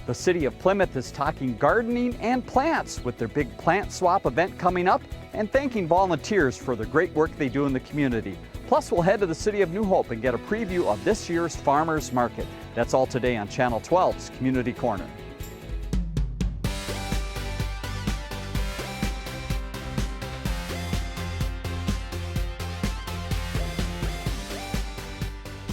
The city of Plymouth is talking gardening and plants with their big plant swap event coming up and thanking volunteers for the great work they do in the community. Plus, we'll head to the city of New Hope and get a preview of this year's Farmers Market. That's all today on Channel 12's Community Corner.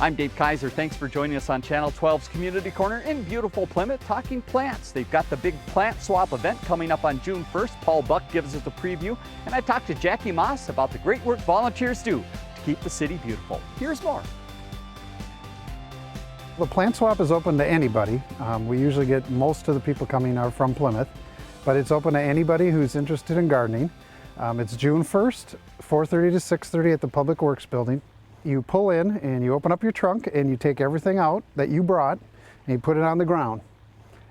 I'm Dave Kaiser. Thanks for joining us on Channel 12's Community Corner in beautiful Plymouth, talking plants. They've got the big plant swap event coming up on June 1st. Paul Buck gives us a preview, and I talked to Jackie Maas about the great work volunteers do to keep the city beautiful. Here's more. The plant swap is open to anybody. We usually get most of the people coming are from Plymouth, but it's open to anybody who's interested in gardening. It's June 1st, 4:30 to 6:30 at the Public Works Building. You pull in and you open up your trunk and you take everything out that you brought and you put it on the ground.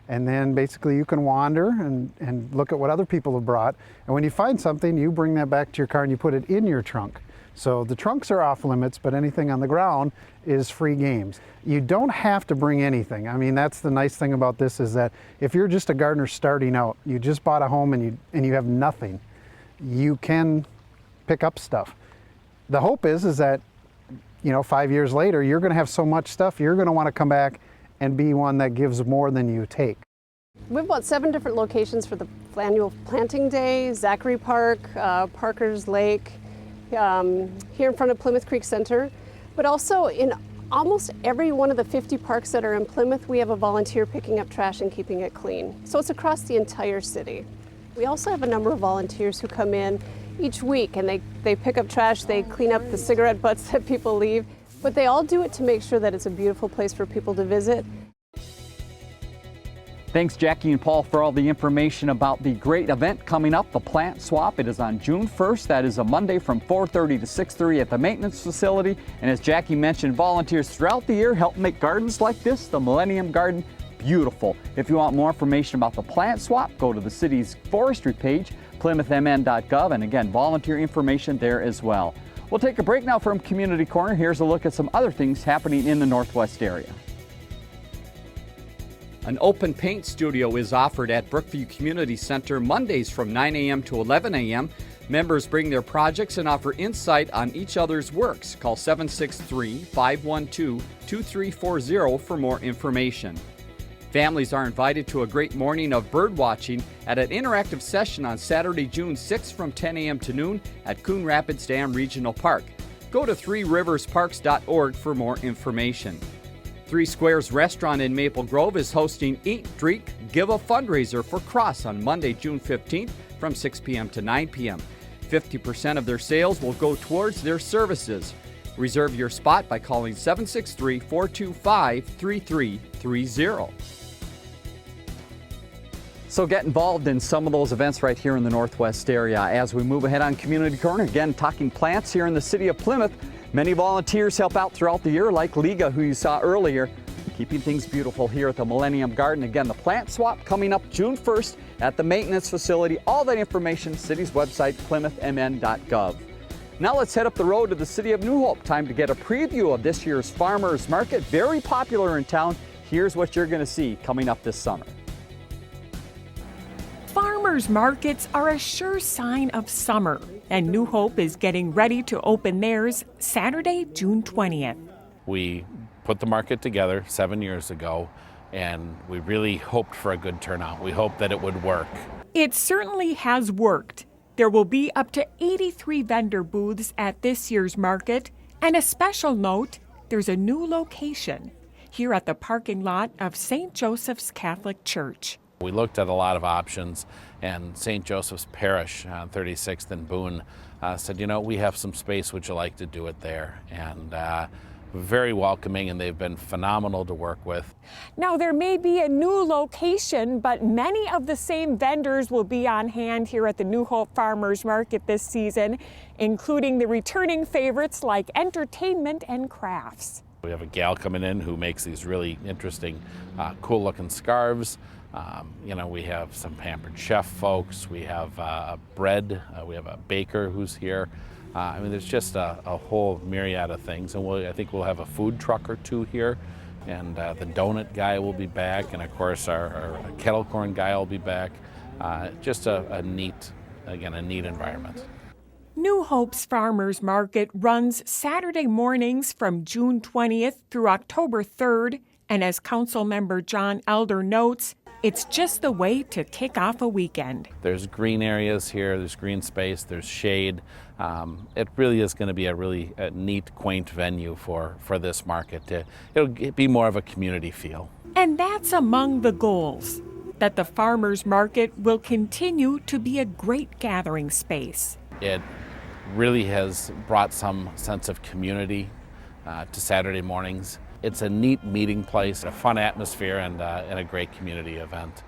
And then basically you can wander and look at what other people have brought. And when you find something, you bring that back to your car and you put it in your trunk. So the trunks are off limits, but anything on the ground is free games. You don't have to bring anything. I mean, that's the nice thing about this is that if you're just a gardener starting out, you just bought a home and you have nothing, you can pick up stuff. The hope is that 5 years later, you're going to have so much stuff, you're going to want to come back and be one that gives more than you take. We have about 7 different locations for the annual planting day: Zachary Park, Parker's Lake, here in front of Plymouth Creek Center. But also in almost every one of the 50 parks that are in Plymouth, we have a volunteer picking up trash and keeping it clean. So it's across the entire city. We also have a number of volunteers who come in each week and they pick up trash, they clean up the cigarette butts that people leave, but they all do it to make sure that it's a beautiful place for people to visit. Thanks, Jackie and Paul, for all the information about the great event coming up, the Plant Swap. It is on June 1st. That is a Monday from 4:30 to 6:30 at the maintenance facility. And as Jackie mentioned, volunteers throughout the year help make gardens like this, the Millennium Garden, beautiful. If you want more information about the Plant Swap, go to the city's forestry page, plymouthmn.gov, and again, volunteer information there as well. We'll take a break now from Community Corner. Here's a look at some other things happening in the Northwest area. An open paint studio is offered at Brookview Community Center Mondays from 9 a.m. to 11 a.m. Members bring their projects and offer insight on each other's works. Call 763-512-2340 for more information. Families are invited to a great morning of bird watching at an interactive session on Saturday, June 6th from 10 a.m. to noon at Coon Rapids Dam Regional Park. Go to threeriversparks.org for more information. Three Squares Restaurant in Maple Grove is hosting Eat, Drink, Give a fundraiser for Cross on Monday, June 15th from 6 p.m. to 9 p.m. 50% of their sales will go towards their services. Reserve your spot by calling 763-425-3330. So get involved in some of those events right here in the Northwest area. As we move ahead on Community Corner, again, talking plants here in the city of Plymouth. Many volunteers help out throughout the year, like Liga, who you saw earlier, keeping things beautiful here at the Millennium Garden. Again, the plant swap coming up June 1st at the maintenance facility. All that information, city's website, plymouthmn.gov. Now let's head up the road to the city of New Hope. Time to get a preview of this year's Farmers Market. Very popular in town. Here's what you're going to see coming up this summer. Farmers markets are a sure sign of summer, and New Hope is getting ready to open theirs Saturday, June 20th. We put the market together 7 years ago, and we really hoped for a good turnout. We hoped that it would work. It certainly has worked. There will be up to 83 vendor booths at this year's market, and a special note, there's a new location here at the parking lot of St. Joseph's Catholic Church. We looked at a lot of options, and St. Joseph's Parish on 36th and Boone said, we have some space, would you like to do it there? And very welcoming, and they've been phenomenal to work with. Now, there may be a new location, but many of the same vendors will be on hand here at the New Hope Farmers Market this season, including the returning favorites like entertainment and crafts. We have a gal coming in who makes these really interesting, cool-looking scarves. We have some Pampered Chef folks. We have bread. We have a baker who's here. There's just a whole myriad of things. And I think we'll have a food truck or two here. and the donut guy will be back, and of course our kettle corn guy will be back. Just a neat environment. New Hope's Farmers Market runs Saturday mornings from June 20th through October 3rd, and as Councilmember John Elder notes, it's just the way to kick off a weekend. There's green areas here, there's green space, there's shade. It really is going to be a neat, quaint venue for this market. It'll be more of a community feel. And that's among the goals, that the farmers market will continue to be a great gathering space. It really has brought some sense of community to Saturday mornings. It's a neat meeting place, a fun atmosphere, and a great community event.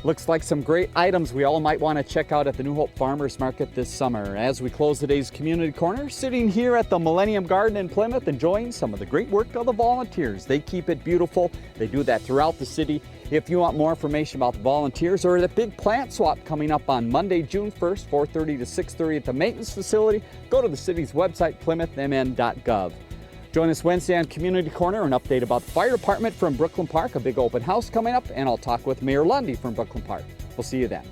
Looks like some great items we all might want to check out at the New Hope Farmers Market this summer. As we close today's Community Corner, sitting here at the Millennium Garden in Plymouth, enjoying some of the great work of the volunteers. They keep it beautiful. They do that throughout the city. If you want more information about the volunteers or the big plant swap coming up on Monday, June 1st, 4:30 to 6:30 at the maintenance facility, go to the city's website, plymouthmn.gov. Join us Wednesday on Community Corner, an update about the fire department from Brooklyn Park, a big open house coming up, and I'll talk with Mayor Lundy from Brooklyn Park. We'll see you then.